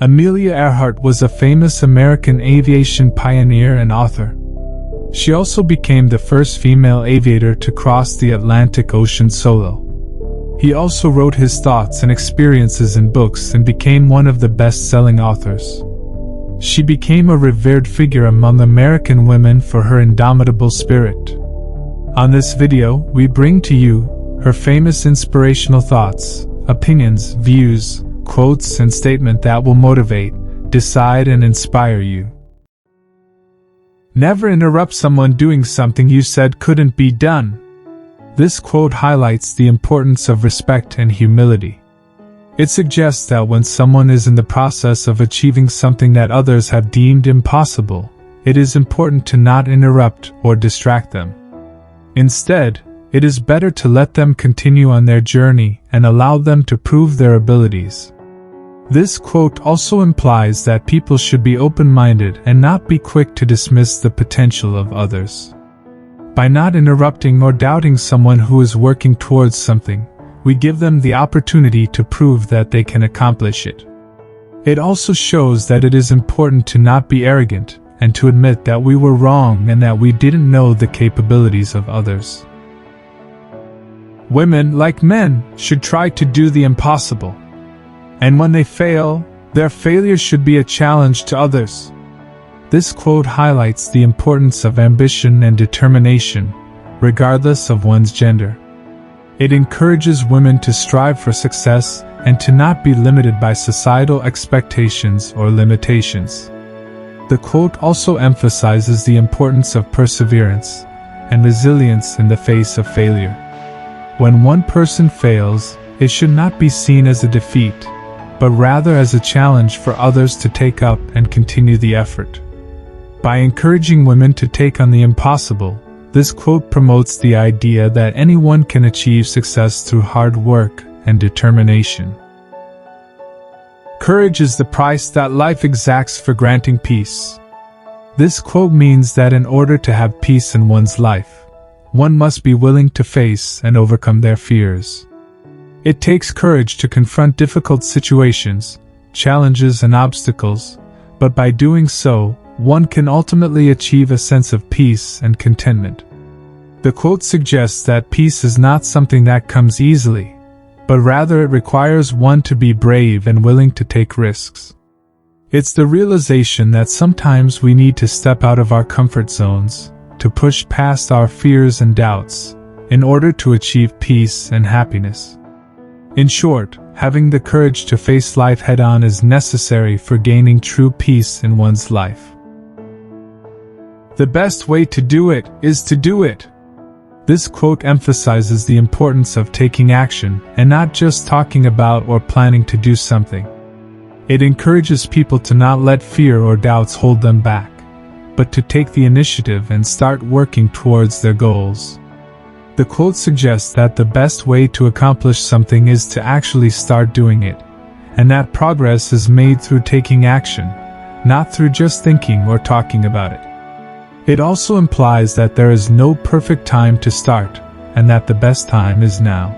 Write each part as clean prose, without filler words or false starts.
Amelia Earhart was a famous American aviation pioneer and author. She also became the first female aviator to cross the Atlantic Ocean solo. He also wrote his thoughts and experiences in books and became one of the best-selling authors. She became a revered figure among American women for her indomitable spirit. On this video, we bring to you her famous inspirational thoughts, opinions, views, quotes, and statements that will motivate, decide, and inspire you. Never interrupt someone doing something you said couldn't be done. This quote highlights the importance of respect and humility. It suggests that when someone is in the process of achieving something that others have deemed impossible, it is important to not interrupt or distract them. Instead, it is better to let them continue on their journey and allow them to prove their abilities. This quote also implies that people should be open-minded and not be quick to dismiss the potential of others. By not interrupting or doubting someone who is working towards something, we give them the opportunity to prove that they can accomplish it. It also shows that it is important to not be arrogant and to admit that we were wrong and that we didn't know the capabilities of others. Women, like men, should try to do the impossible. And when they fail, their failure should be a challenge to others. This quote highlights the importance of ambition and determination, regardless of one's gender. It encourages women to strive for success and to not be limited by societal expectations or limitations. The quote also emphasizes the importance of perseverance and resilience in the face of failure. When one person fails, it should not be seen as a defeat, but rather as a challenge for others to take up and continue the effort. By encouraging women to take on the impossible, this quote promotes the idea that anyone can achieve success through hard work and determination. Courage is the price that life exacts for granting peace. This quote means that in order to have peace in one's life, one must be willing to face and overcome their fears. It takes courage to confront difficult situations, challenges, and obstacles, but by doing so, one can ultimately achieve a sense of peace and contentment. The quote suggests that peace is not something that comes easily, but rather it requires one to be brave and willing to take risks. It's the realization that sometimes we need to step out of our comfort zones, to push past our fears and doubts, in order to achieve peace and happiness. In short, having the courage to face life head-on is necessary for gaining true peace in one's life. The best way to do it is to do it. This quote emphasizes the importance of taking action and not just talking about or planning to do something. It encourages people to not let fear or doubts hold them back, but to take the initiative and start working towards their goals. The quote suggests that the best way to accomplish something is to actually start doing it, and that progress is made through taking action, not through just thinking or talking about it. It also implies that there is no perfect time to start, and that the best time is now.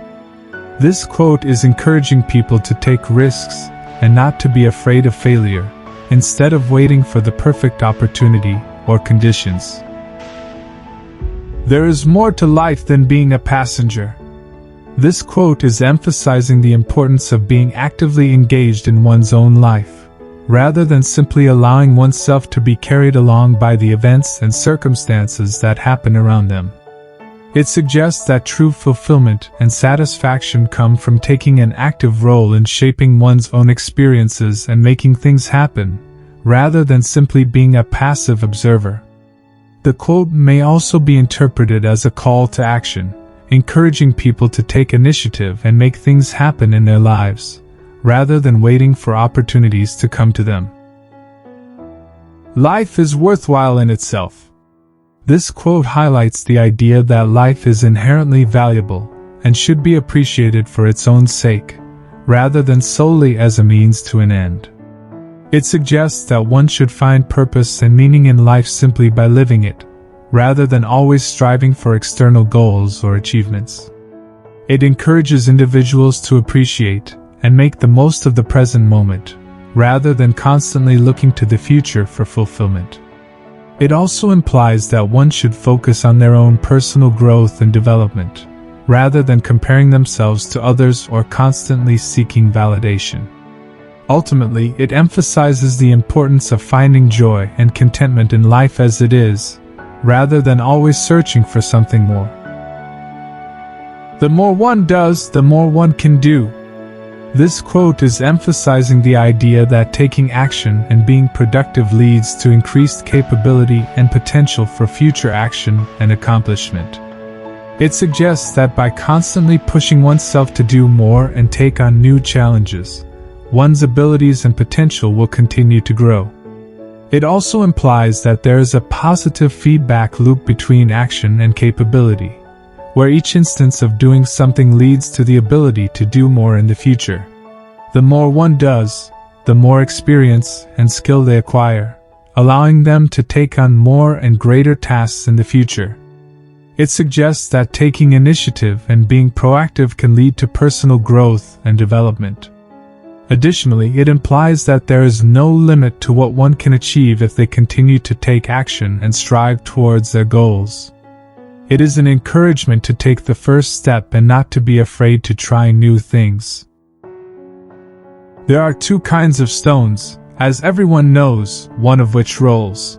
This quote is encouraging people to take risks and not to be afraid of failure, instead of waiting for the perfect opportunity or conditions. There is more to life than being a passenger. This quote is emphasizing the importance of being actively engaged in one's own life, rather than simply allowing oneself to be carried along by the events and circumstances that happen around them. It suggests that true fulfillment and satisfaction come from taking an active role in shaping one's own experiences and making things happen, rather than simply being a passive observer. The quote may also be interpreted as a call to action, encouraging people to take initiative and make things happen in their lives, rather than waiting for opportunities to come to them. Life is worthwhile in itself. This quote highlights the idea that life is inherently valuable and should be appreciated for its own sake, rather than solely as a means to an end. It suggests that one should find purpose and meaning in life simply by living it, rather than always striving for external goals or achievements. It encourages individuals to appreciate and make the most of the present moment, rather than constantly looking to the future for fulfillment. It also implies that one should focus on their own personal growth and development, rather than comparing themselves to others or constantly seeking validation. Ultimately, it emphasizes the importance of finding joy and contentment in life as it is, rather than always searching for something more. The more one does, the more one can do. This quote is emphasizing the idea that taking action and being productive leads to increased capability and potential for future action and accomplishment. It suggests that by constantly pushing oneself to do more and take on new challenges, one's abilities and potential will continue to grow. It also implies that there is a positive feedback loop between action and capability, where each instance of doing something leads to the ability to do more in the future. The more one does, the more experience and skill they acquire, allowing them to take on more and greater tasks in the future. It suggests that taking initiative and being proactive can lead to personal growth and development. Additionally, it implies that there is no limit to what one can achieve if they continue to take action and strive towards their goals. It is an encouragement to take the first step and not to be afraid to try new things. There are two kinds of stones, as everyone knows, one of which rolls.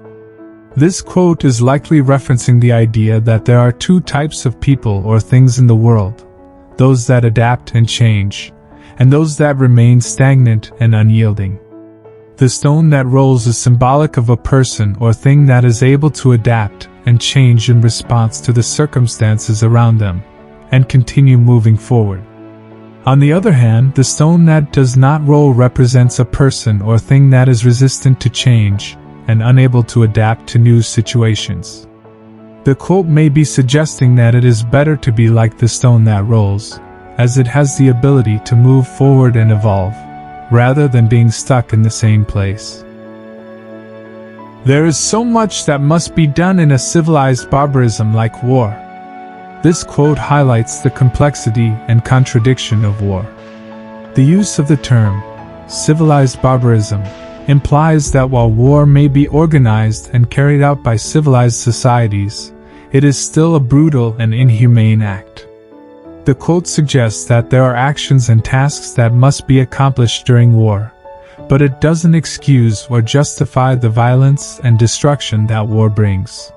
This quote is likely referencing the idea that there are two types of people or things in the world: those that adapt and change, and those that remain stagnant and unyielding. The stone that rolls is symbolic of a person or thing that is able to adapt and change in response to the circumstances around them, and continue moving forward. On the other hand, the stone that does not roll represents a person or thing that is resistant to change and unable to adapt to new situations. The quote may be suggesting that it is better to be like the stone that rolls, as it has the ability to move forward and evolve, rather than being stuck in the same place. There is so much that must be done in a civilized barbarism like war. This quote highlights the complexity and contradiction of war. The use of the term, civilized barbarism, implies that while war may be organized and carried out by civilized societies, it is still a brutal and inhumane act. The quote suggests that there are actions and tasks that must be accomplished during war, but it doesn't excuse or justify the violence and destruction that war brings.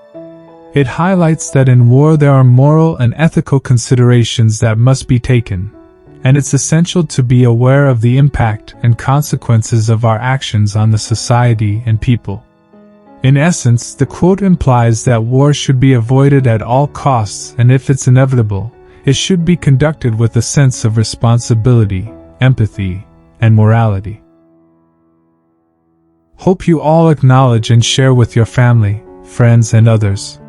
It highlights that in war there are moral and ethical considerations that must be taken, and it's essential to be aware of the impact and consequences of our actions on the society and people. In essence, the quote implies that war should be avoided at all costs, and if it's inevitable, it should be conducted with a sense of responsibility, empathy, and morality. Hope you all acknowledge and share with your family, friends, and others.